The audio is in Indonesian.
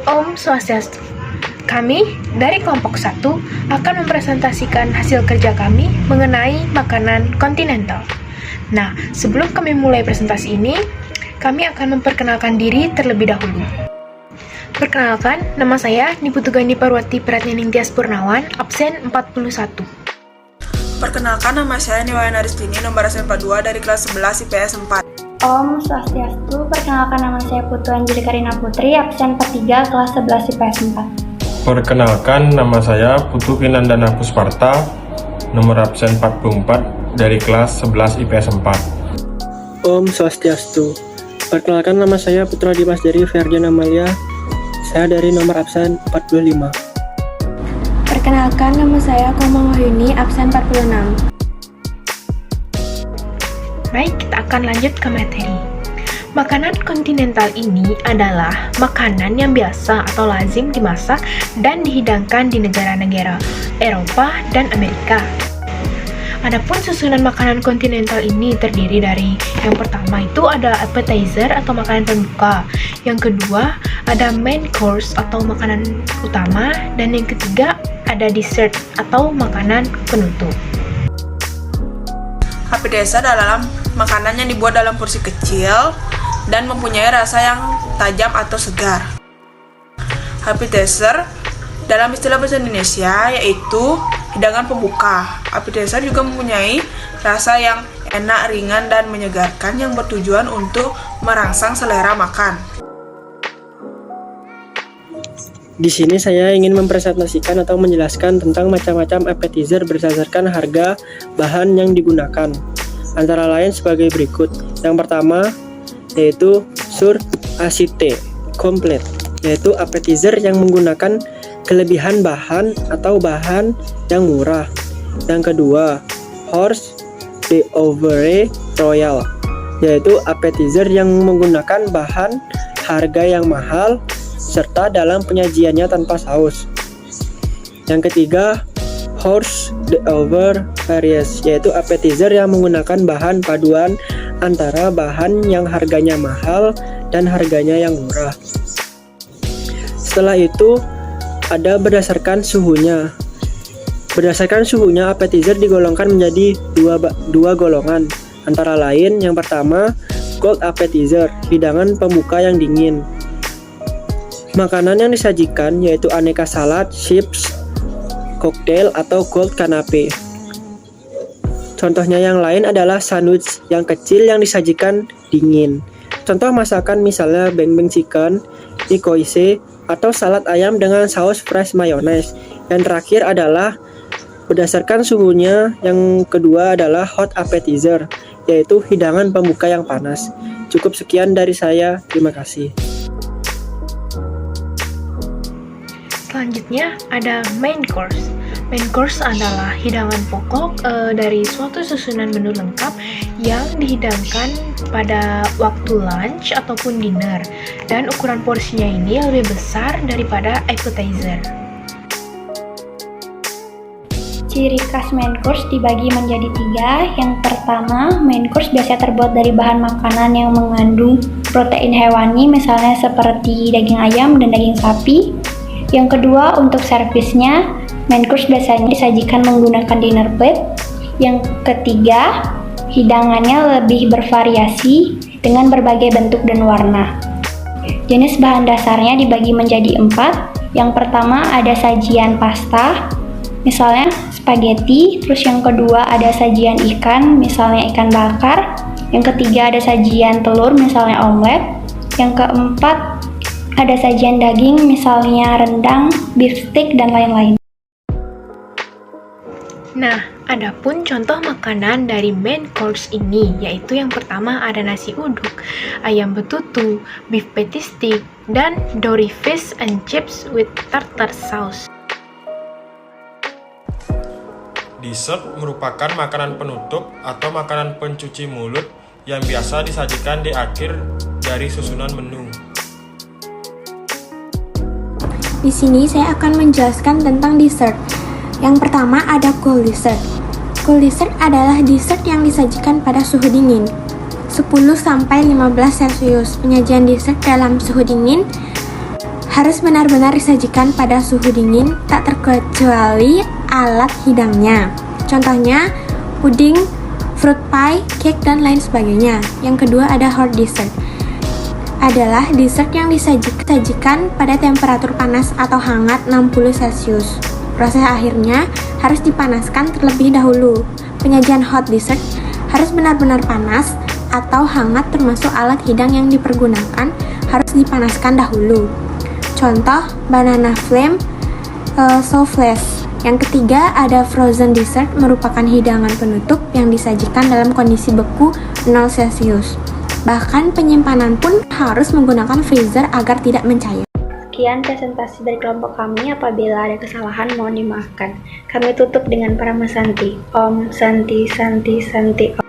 Om Swastiastu. Kami dari kelompok 1 akan mempresentasikan hasil kerja kami mengenai makanan kontinental. Nah, sebelum kami mulai presentasi ini, kami akan memperkenalkan diri terlebih dahulu. Perkenalkan, nama saya Niputugani Parwati Pratnya Ningtyas Purnawan, absen 41. Perkenalkan, nama saya Niwayana Ristini, nomor absen 42 dari kelas 11 IPS 4. Om Swastiastu, perkenalkan nama saya Putu Anjeli Karina Putri, absen 43, kelas 11 IPS 4. Perkenalkan, nama saya Putu Vinandana Pusparta, nomor absen 44 dari kelas 11 IPS 4. Om Swastiastu, perkenalkan nama saya Putra Dimas dari Ferdian Amalia, saya dari nomor absen 45. Perkenalkan, nama saya Komang Wahyuni, absen 46. Baik, kita akan lanjut ke materi. Makanan kontinental ini adalah makanan yang biasa atau lazim dimasak dan dihidangkan di negara-negara Eropa dan Amerika. Adapun susunan makanan kontinental ini terdiri dari yang pertama itu ada appetizer atau makanan pembuka, yang kedua ada main course atau makanan utama, dan yang ketiga ada dessert atau makanan penutup. Appetizer adalah makanan yang dibuat dalam porsi kecil dan mempunyai rasa yang tajam atau segar. Appetizer dalam istilah bahasa Indonesia yaitu hidangan pembuka. Appetizer juga mempunyai rasa yang enak, ringan, dan menyegarkan yang bertujuan untuk merangsang selera makan. Di sini saya ingin mempresentasikan atau menjelaskan tentang macam-macam appetizer berdasarkan harga bahan yang digunakan. Antara lain sebagai berikut. Yang pertama yaitu sur acite komplit, yaitu appetizer yang menggunakan kelebihan bahan atau bahan yang murah. Yang kedua, horse d'oeuvre royal, yaitu appetizer yang menggunakan bahan harga yang mahal serta dalam penyajiannya tanpa saus. Yang ketiga, horse d'oeuvre various, yaitu appetizer yang menggunakan bahan paduan antara bahan yang harganya mahal dan harganya yang murah. Setelah itu ada berdasarkan suhunya. Berdasarkan suhunya, appetizer digolongkan menjadi dua golongan. Antara lain, yang pertama, cold appetizer, hidangan pembuka yang dingin. Makanan yang disajikan yaitu aneka salad, chips, koktail, atau cold canapé. Contohnya yang lain adalah sandwich yang kecil yang disajikan dingin. Contoh masakan misalnya beng-beng chicken, ikoise, atau salad ayam dengan saus fresh mayonnaise. Yang terakhir adalah berdasarkan suhunya, yang kedua adalah hot appetizer, yaitu hidangan pembuka yang panas. Cukup sekian dari saya, terima kasih. Selanjutnya ada main course. Main course adalah hidangan pokok dari suatu susunan menu lengkap yang dihidangkan pada waktu lunch ataupun dinner, dan ukuran porsinya ini lebih besar daripada appetizer. Ciri khas main course dibagi menjadi 3. Yang pertama, main course biasanya terbuat dari bahan makanan yang mengandung protein hewani, misalnya seperti daging ayam dan daging sapi. Yang kedua, untuk servisnya, main course biasanya disajikan menggunakan dinner plate. Yang ketiga, hidangannya lebih bervariasi dengan berbagai bentuk dan warna. Jenis bahan dasarnya dibagi menjadi 4. Yang pertama ada sajian pasta, misalnya spaghetti. Terus yang kedua ada sajian ikan, misalnya ikan bakar. Yang ketiga ada sajian telur, misalnya omelet. Yang keempat ada sajian daging, misalnya rendang, beef steak, dan lain-lain. Nah, adapun contoh makanan dari main course ini, yaitu yang pertama ada nasi uduk, ayam betutu, beef patty stick, dan dory fish and chips with tartar sauce. Dessert merupakan makanan penutup atau makanan pencuci mulut yang biasa disajikan di akhir dari susunan menu. Di sini saya akan menjelaskan tentang dessert. Yang pertama ada cold dessert. Cold dessert adalah dessert yang disajikan pada suhu dingin 10-15 Celcius. Penyajian dessert dalam suhu dingin harus benar-benar disajikan pada suhu dingin, tak terkecuali alat hidangnya. Contohnya, puding, fruit pie, cake, dan lain sebagainya. Yang kedua ada hot dessert. Adalah dessert yang disajikan pada temperatur panas atau hangat 60 Celcius. Proses akhirnya harus dipanaskan terlebih dahulu. Penyajian hot dessert harus benar-benar panas atau hangat, termasuk alat hidang yang dipergunakan harus dipanaskan dahulu. Contoh, banana flame, souffles. Yang ketiga ada frozen dessert, merupakan hidangan penutup yang disajikan dalam kondisi beku 0 Celcius. Bahkan penyimpanan pun harus menggunakan freezer agar tidak mencair. Sekian presentasi dari kelompok kami. Apabila ada kesalahan mohon dimaafkan. Kami tutup dengan para Santi. Om Santi Santi Santi Om.